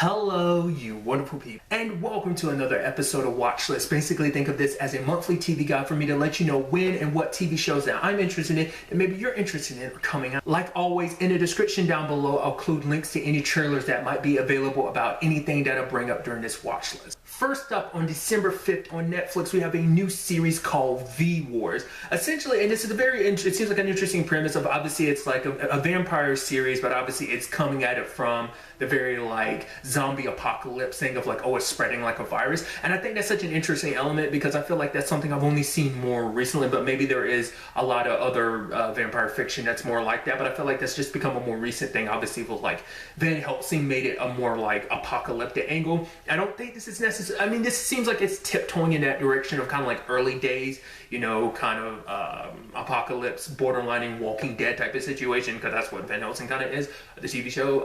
Hello, you wonderful people, and welcome to another episode of Watchlist. Basically, think of this as a monthly TV guide for me to let you know when and what TV shows that I'm interested in and maybe you're interested in are coming out. Like always, in the description down below, I'll include links to any trailers that might be available about anything that I'll bring up during this watchlist. First up, on December 5th on Netflix, we have a new series called V Wars. Essentially, and this is it seems like an interesting premise of, obviously it's like a vampire series, but obviously it's coming at it from the very like zombie apocalypse thing of like, oh, it's spreading like a virus. And I think that's such an interesting element because I feel like that's something I've only seen more recently, but maybe there is a lot of other vampire fiction that's more like that. But I feel like that's just become a more recent thing. Obviously with like Van Helsing made it a more like apocalyptic angle. I don't think this is necessary. I mean, this seems like it's tiptoeing in that direction of kind of like early days, you know, kind of apocalypse, borderlining Walking Dead type of situation, because that's what Van Helsing kind of is, the TV show.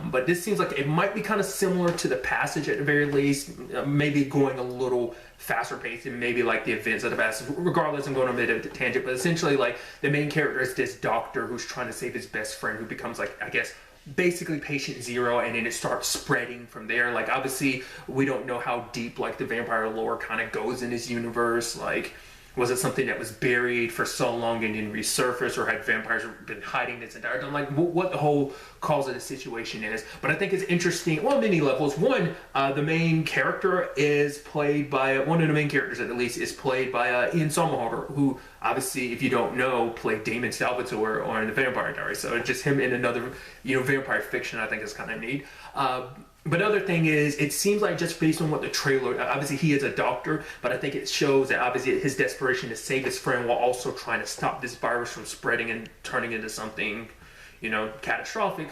But this seems like it might be kind of similar to The Passage at the very least, maybe going a little faster paced and maybe like the events of The Passage. Regardless, I'm going on a bit of a tangent, but essentially like the main character is this doctor who's trying to save his best friend, who becomes like, I guess, basically patient zero, and then it starts spreading from there. Like obviously we don't know how deep like the vampire lore kind of goes in this universe. Like, was it something that was buried for so long and then resurfaced, or had vampires been hiding this entire time? Like what the whole cause of the situation is. But I think it's interesting, well, many levels. One, the main character is played by, one of the main characters at least, is played by Ian Somerhalder, who obviously, if you don't know, played Damon Salvatore on The Vampire Diaries. So just him in another, you know, vampire fiction, I think is kind of neat. But the other thing is, it seems like just based on what the trailer, obviously he is a doctor, but I think it shows that obviously his desperation to save his friend while also trying to stop this virus from spreading and turning into something, you know, catastrophic.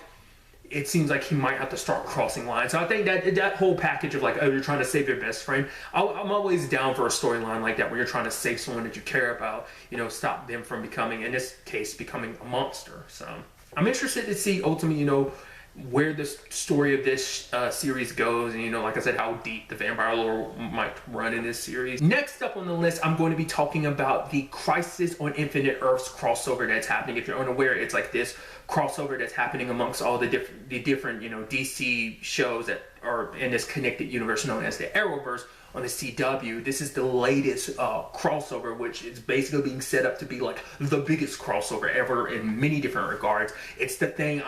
It seems like he might have to start crossing lines. So I think that whole package of like, oh, you're trying to save your best friend. I'm always down for a storyline like that where you're trying to save someone that you care about, you know, stop them from becoming, in this case, becoming a monster. So I'm interested to see ultimately, you know, where the story of this series goes, and you know, like I said, how deep the vampire lore might run in this series. Next up on the list, I'm going to be talking about the Crisis on Infinite Earths crossover that's happening. If you're unaware, it's like this crossover that's happening amongst all the different you know, DC shows that are in this connected universe known as the Arrowverse on the CW. This is the latest crossover, which is basically being set up to be like the biggest crossover ever in many different regards. It's the thing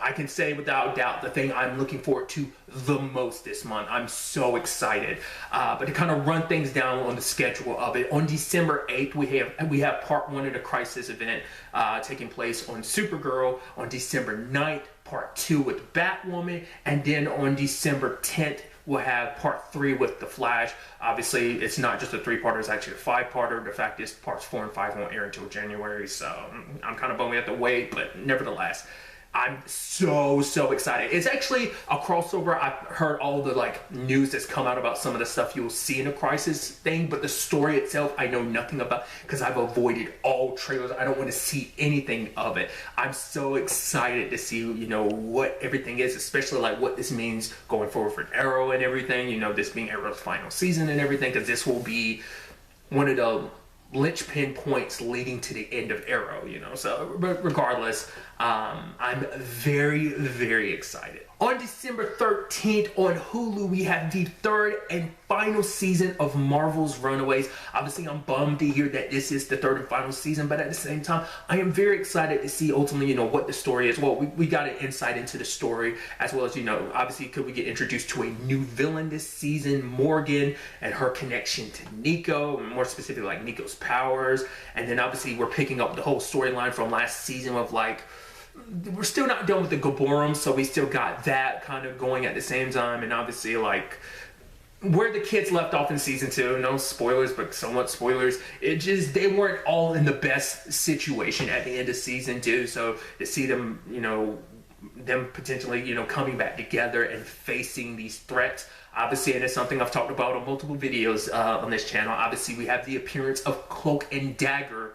I can say without doubt, the thing I'm looking forward to the most this month. I'm so excited. But to kind of run things down on the schedule of it, on December 8th, we have part 1 of the Crisis event taking place on Supergirl. On December 9th, part 2 with Batwoman. And then on December 10th, we'll have part 3 with The Flash. Obviously, it's not just a 3-parter, it's actually a 5-parter. The fact is, parts 4 and 5 won't air until January, so I'm kind of bummed we have to wait, but nevertheless, I'm so excited. It's actually a crossover. I've heard all the like news that's come out about some of the stuff you'll see in a Crisis thing, but the story itself I know nothing about because I've avoided all trailers. I don't want to see anything of it. I'm so excited to see, you know, what everything is, especially like what this means going forward for Arrow and everything, you know, this being Arrow's final season and everything, because this will be one of the linchpin points leading to the end of Arrow, you know. So regardless, I'm very excited. On December 13th on Hulu, we have the 3rd and final season of Marvel's Runaways. Obviously, I'm bummed to hear that this is the 3rd and final season, but at the same time, I am very excited to see ultimately, you know, what the story is. Well, we got an insight into the story, as well as, you know, obviously, could we get introduced to a new villain this season, Morgan, and her connection to Nico, and more specifically, like Nico's powers. And then obviously, we're picking up the whole storyline from last season of like, we're still not done with the Gaborum, so we still got that kind of going at the same time. And obviously, like, where the kids left off in season 2, no spoilers, but somewhat spoilers, it just, they weren't all in the best situation at the end of season 2. So to see them, you know, them potentially, you know, coming back together and facing these threats, obviously, and it's something I've talked about on multiple videos on this channel. Obviously, we have the appearance of Cloak and Dagger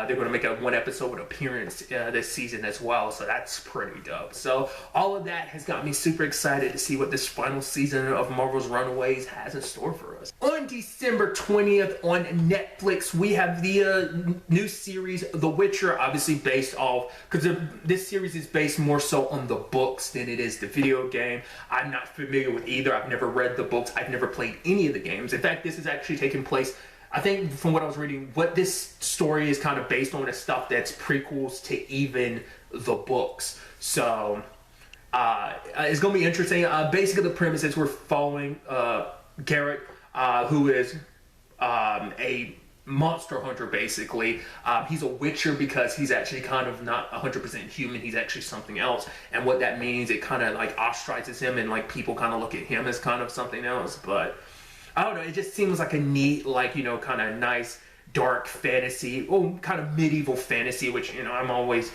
They're going to make a one episode appearance this season as well, so that's pretty dope. So all of that has got me super excited to see what this final season of Marvel's Runaways has in store for us. On December 20th on Netflix, we have the new series The Witcher, obviously based off, because this series is based more so on the books than it is the video game. I'm not familiar with either. I've never read the books. I've never played any of the games. In fact, this is actually taking place, I think from what I was reading, what this story is kind of based on is stuff that's prequels to even the books. So it's going to be interesting. Basically, the premise is we're following Garrett, who is a monster hunter, basically. He's a witcher because he's actually kind of not 100% human. He's actually something else. And what that means, it kind of like ostracizes him, and like people kind of look at him as kind of something else. But I don't know, it just seems like a neat, like, you know, kind of nice dark fantasy, kind of medieval fantasy, which, you know, I'm always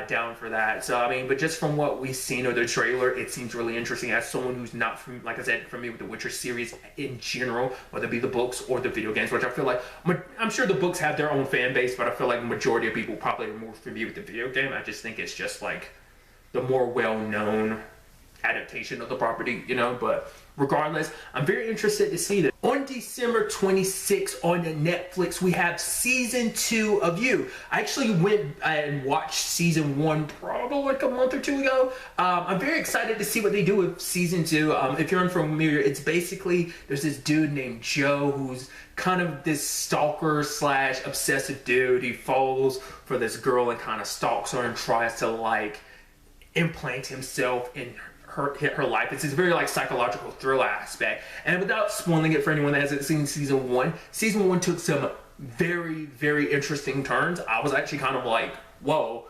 down for that. So I mean, but just from what we've seen of the trailer, it seems really interesting. As someone who's not, like I said, familiar with the Witcher series in general, whether it be the books or the video games, which I feel like, I'm sure the books have their own fan base, but I feel like the majority of people probably are more familiar with the video game. I just think it's just like the more well-known adaptation of the property, you know. But regardless, I'm very interested to see that. On December 26th on Netflix, we have season 2 of You. I actually went and watched season 1 probably like a month or two ago. I'm very excited to see what they do with season 2. If you're unfamiliar, it's basically, there's this dude named Joe who's kind of this stalker slash obsessive dude. He falls for this girl and kind of stalks her and tries to like implant himself in her life. It's this very like psychological thriller aspect. And without spoiling it for anyone that hasn't seen season 1 took some very, very interesting turns. I was actually kind of like, whoa.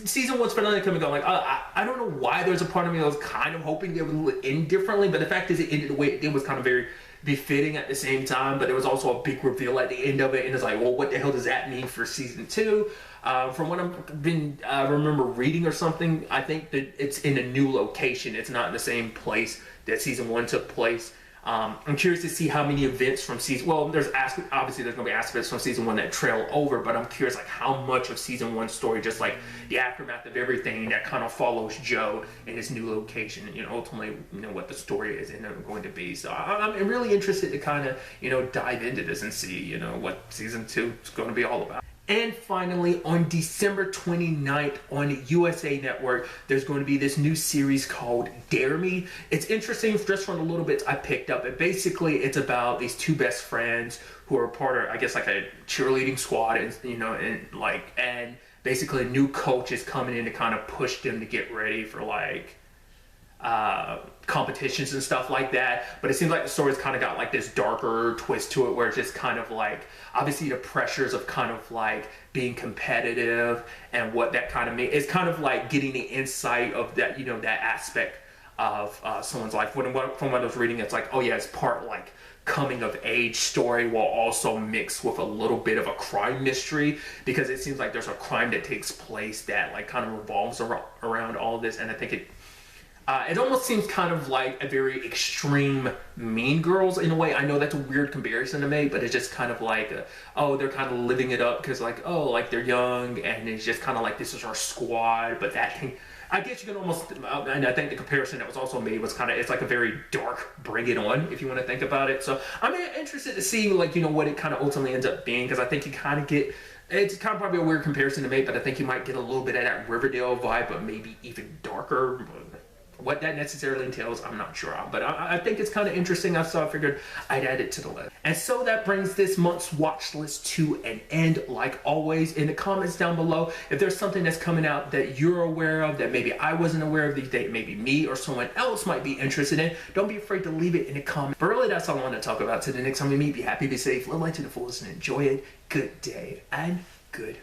Season 1's finale coming on, like, I don't know why there's a part of me that was kind of hoping it would end differently, but the fact is it ended the way it did was kind of very befitting at the same time. But there was also a big reveal at the end of it, and it's like, well, what the hell does that mean for season 2? From what I remember reading or something, I think that it's in a new location. It's not in the same place that season 1 took place. I'm curious to see how many events from season, well, obviously there's going to be aspects from season 1 that trail over, but I'm curious like how much of season 1's story, just like the aftermath of everything that kind of follows Joe in his new location, and, you know, ultimately, you know, what the story is going to be. So I'm really interested to kind of, you know, dive into this and see, you know, what season 2 is going to be all about. And finally, on December 29th on USA Network, there's going to be this new series called Dare Me. It's interesting just from the little bits I picked up. Basically, it's about these two best friends who are part of, I guess, like a cheerleading squad, and, you know, and basically a new coach is coming in to kind of push them to get ready for like competitions and stuff like that. But it seems like the story's kind of got like this darker twist to it, where it's just kind of like, obviously the pressures of kind of like being competitive and what that kind of means. It's kind of like getting the insight of that, you know, that aspect of someone's life. From what I was reading, it's like, oh yeah, it's part like coming of age story while also mixed with a little bit of a crime mystery, because it seems like there's a crime that takes place that like kind of revolves around all this. And I think it almost seems kind of like a very extreme Mean Girls in a way. I know that's a weird comparison to make, but it's just kind of like, they're kind of living it up because like, like they're young, and it's just kind of like, this is our squad. But that can, I guess you can almost, and I think the comparison that was also made was kind of, it's like a very dark Bring It On, if you want to think about it. So I'm interested to see like, you know, what it kind of ultimately ends up being, because I think you kind of get, it's kind of probably a weird comparison to make, but I think you might get a little bit of that Riverdale vibe, but maybe even darker. What that necessarily entails, I'm not sure of, but I think it's kind of interesting. So I figured I'd add it to the list. And so that brings this month's watch list to an end. Like always, in the comments down below, if there's something that's coming out that you're aware of, that maybe I wasn't aware of, that maybe me or someone else might be interested in, don't be afraid to leave it in the comments. But really, that's all I want to talk about. Till the next time we meet, be happy, be safe, live life to the fullest, and enjoy it. Good day and good